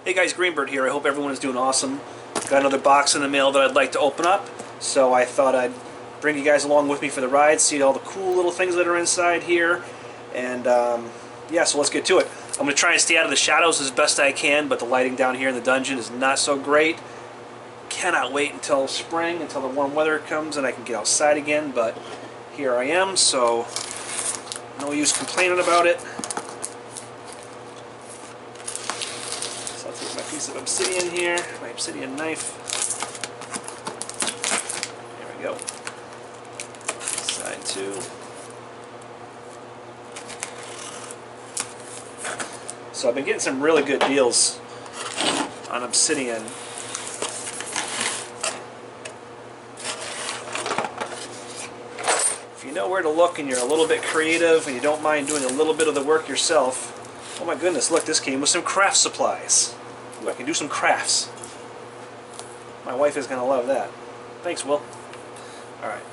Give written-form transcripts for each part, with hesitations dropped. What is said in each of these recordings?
Hey guys, Greenbird here. I hope everyone is doing awesome. Got another box in the mail that I'd like to open up, so I thought I'd bring you guys along with me for the ride, see all the cool little things that are inside here, and yeah, so let's get to it. I'm going to try and stay out of the shadows as best I can, but the lighting down here in the dungeon is not so great. Cannot wait until spring, until the warm weather comes and I can get outside again, but here I am, so no use complaining about it. So I'll take my piece of obsidian here, my obsidian knife. There we go. Side two. So I've been getting some really good deals on obsidian. If you know where to look and you're a little bit creative and you don't mind doing a little bit of the work yourself, oh my goodness, look, this came with some craft supplies. Ooh, I can do some crafts. My wife is going to love that. Thanks, Will. Alright.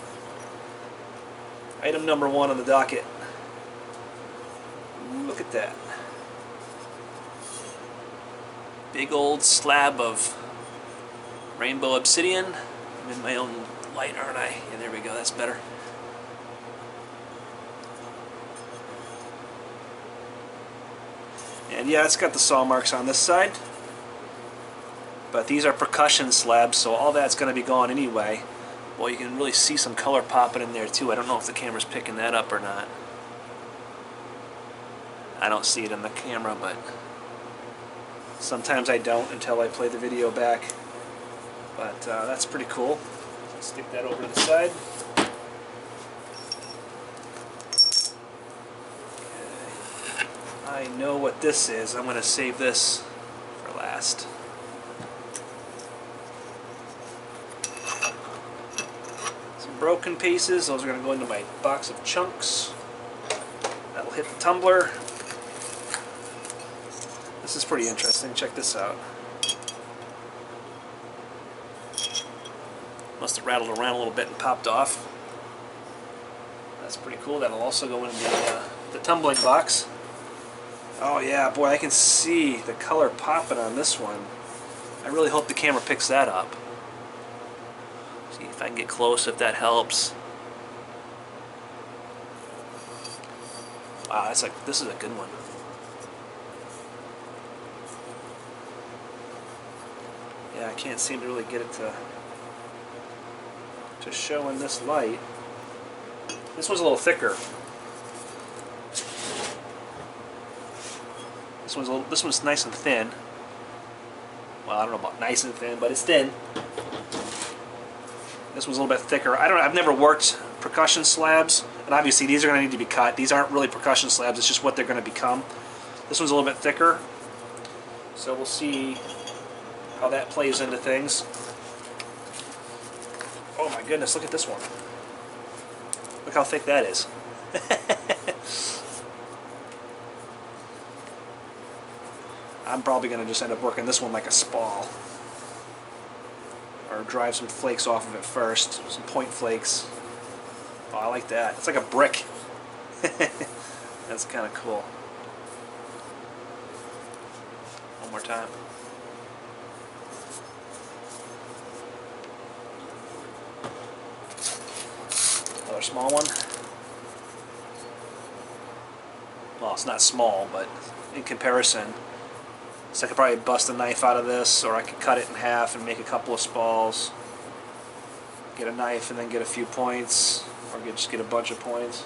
Item number 1 on the docket. Ooh, look at that. Big old slab of rainbow obsidian. I'm in my own light, aren't I? Yeah, there we go, that's better. And yeah, it's got the saw marks on this side. But these are percussion slabs, so all that's going to be gone anyway. Well, you can really see some color popping in there too. I don't know if the camera's picking that up or not. I don't see it in the camera, but sometimes I don't until I play the video back. But that's pretty cool. Let's stick that over to the side. Okay. I know what this is. I'm going to save this for last. Some broken pieces. Those are going to go into my box of chunks. That'll hit the tumbler. This is pretty interesting. Check this out. Must have rattled around a little bit and popped off. That's pretty cool. That'll also go in the tumbling box. Oh yeah, boy, I can see the color popping on this one. I really hope the camera picks that up. See if I can get close, if that helps. Wow, this is a good one. Yeah, I can't seem to really get it to show in this light. This one's a little thicker. This one's nice and thin. Well, I don't know about nice and thin, but it's thin. This one's a little bit thicker. I've never worked percussion slabs, and obviously these are going to need to be cut. These aren't really percussion slabs, it's just what they're going to become. This one's a little bit thicker, so we'll see how that plays into things. Oh my goodness, look at this one. Look how thick that is. I'm probably going to just end up working this one like a spall. Or drive some flakes off of it first. Some point flakes. Oh, I like that. It's like a brick. That's kind of cool. One more time. Another small one. Well, it's not small, but in comparison. So I could probably bust a knife out of this, or I could cut it in half and make a couple of spalls. Get a knife and then get a few points, or just get a bunch of points.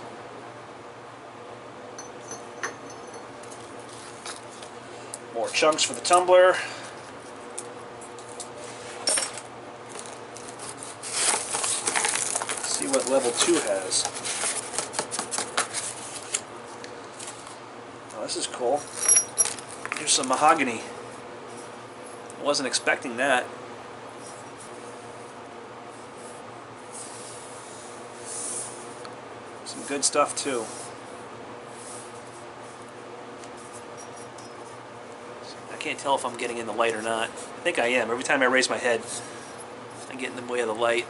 More chunks for the tumbler. See what level 2 has. Oh, this is cool. Here's some mahogany. I wasn't expecting that. Some good stuff too. I can't tell if I'm getting in the light or not. I think I am. Every time I raise my head, I get in the way of the light.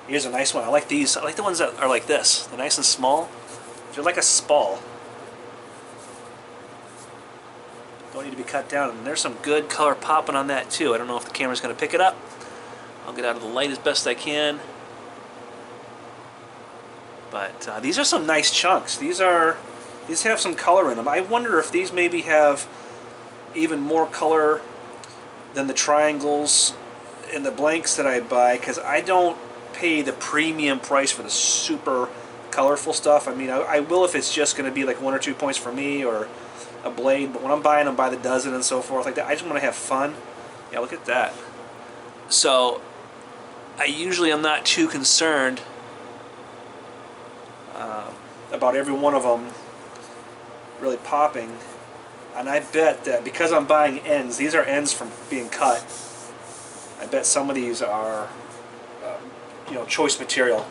Here's a nice one. I like these. I like the ones that are like this. They're nice and small. They're like a spall. don't need to be cut down. And there's some good color popping on that too. I don't know if the camera's going to pick it up. I'll get out of the light as best I can. But these are some nice chunks. These have some color in them. I wonder if these maybe have even more color than the triangles and the blanks that I buy, because I don't pay the premium price for the super colorful stuff. I mean, I will if it's just going to be like 1 or 2 points for me or a blade, but when I'm buying them by the dozen and so forth like that, I just want to have fun. Yeah, look at that. So I usually am not too concerned about every one of them really popping, and I bet that because I'm buying ends, these are ends from being cut, I bet some of these are you know, choice material,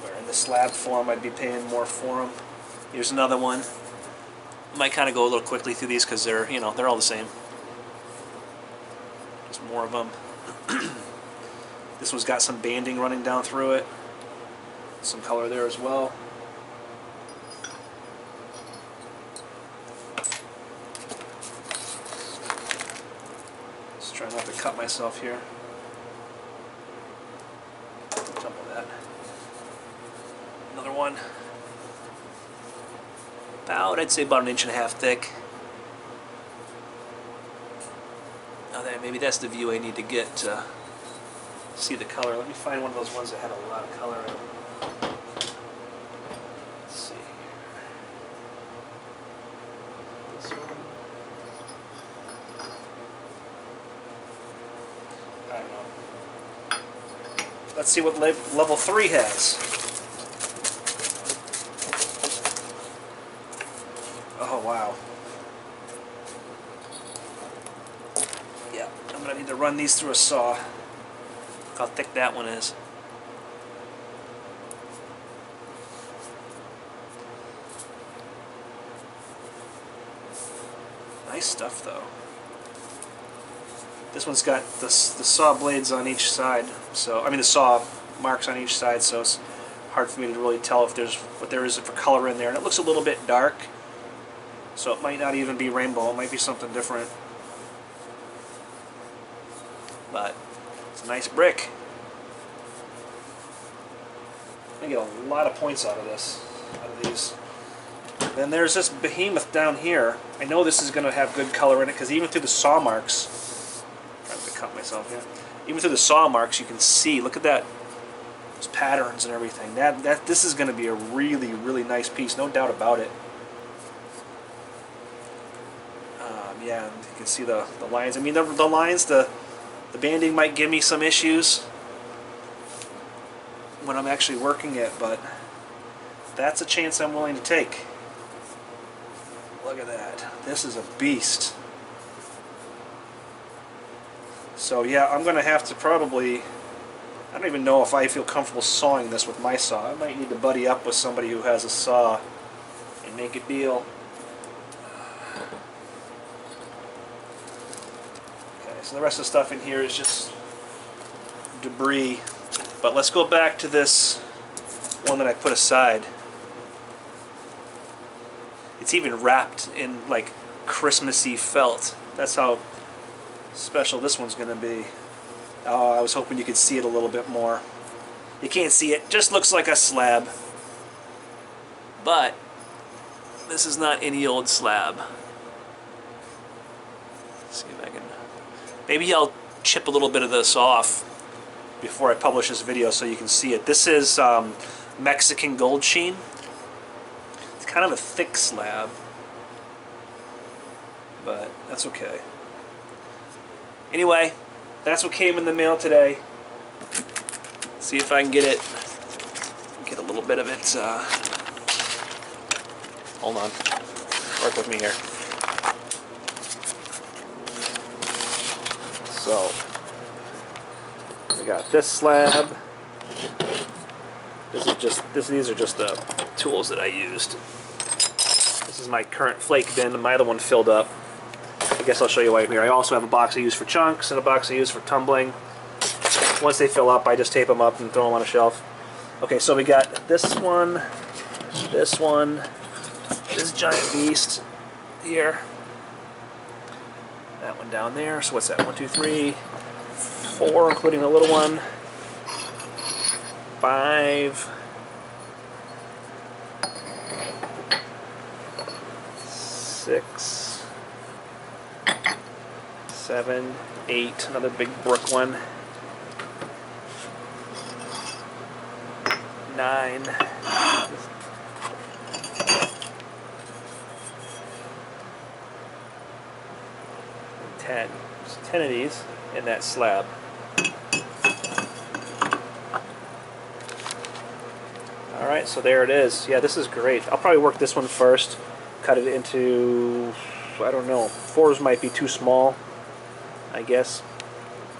where in the slab form I'd be paying more for them. Here's another one. Might kind of go a little quickly through these because they're, you know, they're all the same. Just more of them. This one's got some banding running down through it. Some color there as well. Just try not to cut myself here. Jump on that. Another one. I'd say about 1.5 inches thick. Now that maybe that's the view I need to get to see the color. Let me find one of those ones that had a lot of color in them. Let's see here. This one. I don't know. Let's see what level 3 has. Oh, wow. Yeah, I'm going to need to run these through a saw. Look how thick that one is. Nice stuff, though. This one's got the saw blades on each side, so I mean the saw marks on each side, so it's hard for me to really tell if there's what there is for color in there. And it looks a little bit dark, so it might not even be rainbow. It might be something different. But it's a nice brick. I get a lot of points out of this, out of these. Then there's this behemoth down here. I know this is going to have good color in it because even through the saw marks, I'm trying to cut myself here. Even through the saw marks, you can see. Look at that, those patterns and everything. This is going to be a really, really nice piece, no doubt about it. Yeah, you can see the lines. I mean, the lines, the banding might give me some issues when I'm actually working it, but that's a chance I'm willing to take. Look at that. This is a beast. So yeah, I'm going to have to probably, I don't even know if I feel comfortable sawing this with my saw. I might need to buddy up with somebody who has a saw and make a deal. Okay, so the rest of the stuff in here is just debris. But let's go back to this one that I put aside. It's even wrapped in like Christmassy felt. That's how special this one's going to be. Oh, I was hoping you could see it a little bit more. You can't see it. Just looks like a slab. But this is not any old slab. Let's see if I can... Maybe I'll chip a little bit of this off before I publish this video so you can see it. This is Mexican gold sheen. It's kind of a thick slab, but that's okay. Anyway, that's what came in the mail today. See if I can get a little bit of it. Hold on, work with me here. So we got this slab. These are just the tools that I used. This is my current flake bin. My other one filled up. I guess I'll show you why here. I also have a box I use for chunks and a box I use for tumbling. Once they fill up, I just tape them up and throw them on a shelf. Okay, so we got this one, this giant beast, here. That one down there. So what's that? 1, 2, 3, 4, including the little one. 5. 6. 7, 8. Another big brick one. 9. 10. There's 10 of these in that slab. Alright, so there it is. Yeah, this is great. I'll probably work this one first. Cut it into, I don't know, 4s might be too small, I guess.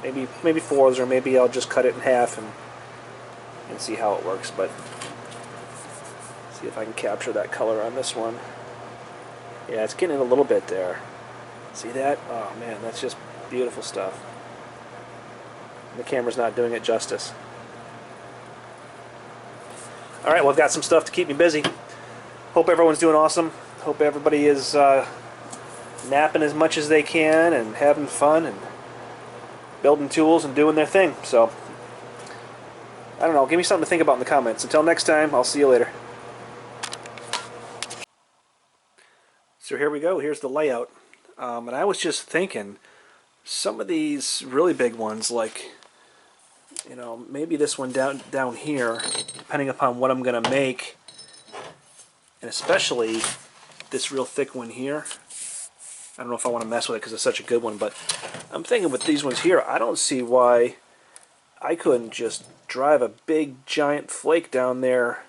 Maybe 4s, or maybe I'll just cut it in half and see how it works. But see if I can capture that color on this one. Yeah, it's getting a little bit there. See that? Oh man, that's just beautiful stuff. The camera's not doing it justice. Alright, well, I've got some stuff to keep me busy. Hope everyone's doing awesome. Hope everybody is napping as much as they can and having fun and building tools and doing their thing. So, I don't know, give me something to think about in the comments. Until next time, I'll see you later. So here we go, here's the layout. And I was just thinking, some of these really big ones, like, you know, maybe this one down here, depending upon what I'm going to make, and especially this real thick one here. I don't know if I want to mess with it because it's such a good one, but I'm thinking with these ones here, I don't see why I couldn't just drive a big giant flake down there,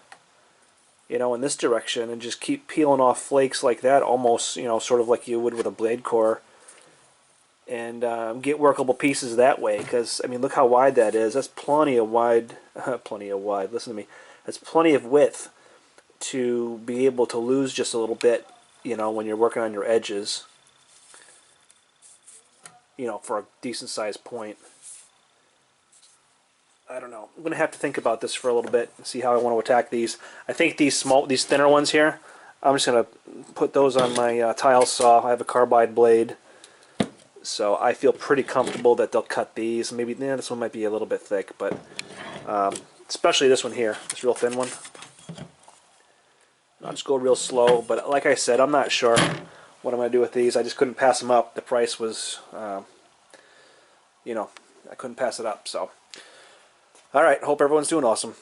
you know, in this direction, and just keep peeling off flakes like that, almost, you know, sort of like you would with a blade core, and get workable pieces that way. Because I mean, look how wide that is. That's plenty of wide. Plenty of wide. Listen to me. That's plenty of width to be able to lose just a little bit, you know, when you're working on your edges, you know, for a decent sized point. I don't know. I'm going to have to think about this for a little bit and see how I want to attack these. I think these thinner ones here, I'm just going to put those on my tile saw. I have a carbide blade, so I feel pretty comfortable that they'll cut these. Maybe this one might be a little bit thick, but especially this one here, this real thin one. I'll just go real slow, but like I said, I'm not sure what I'm going to do with these. I just couldn't pass them up. The price was, you know, I couldn't pass it up, so. Alright, hope everyone's doing awesome.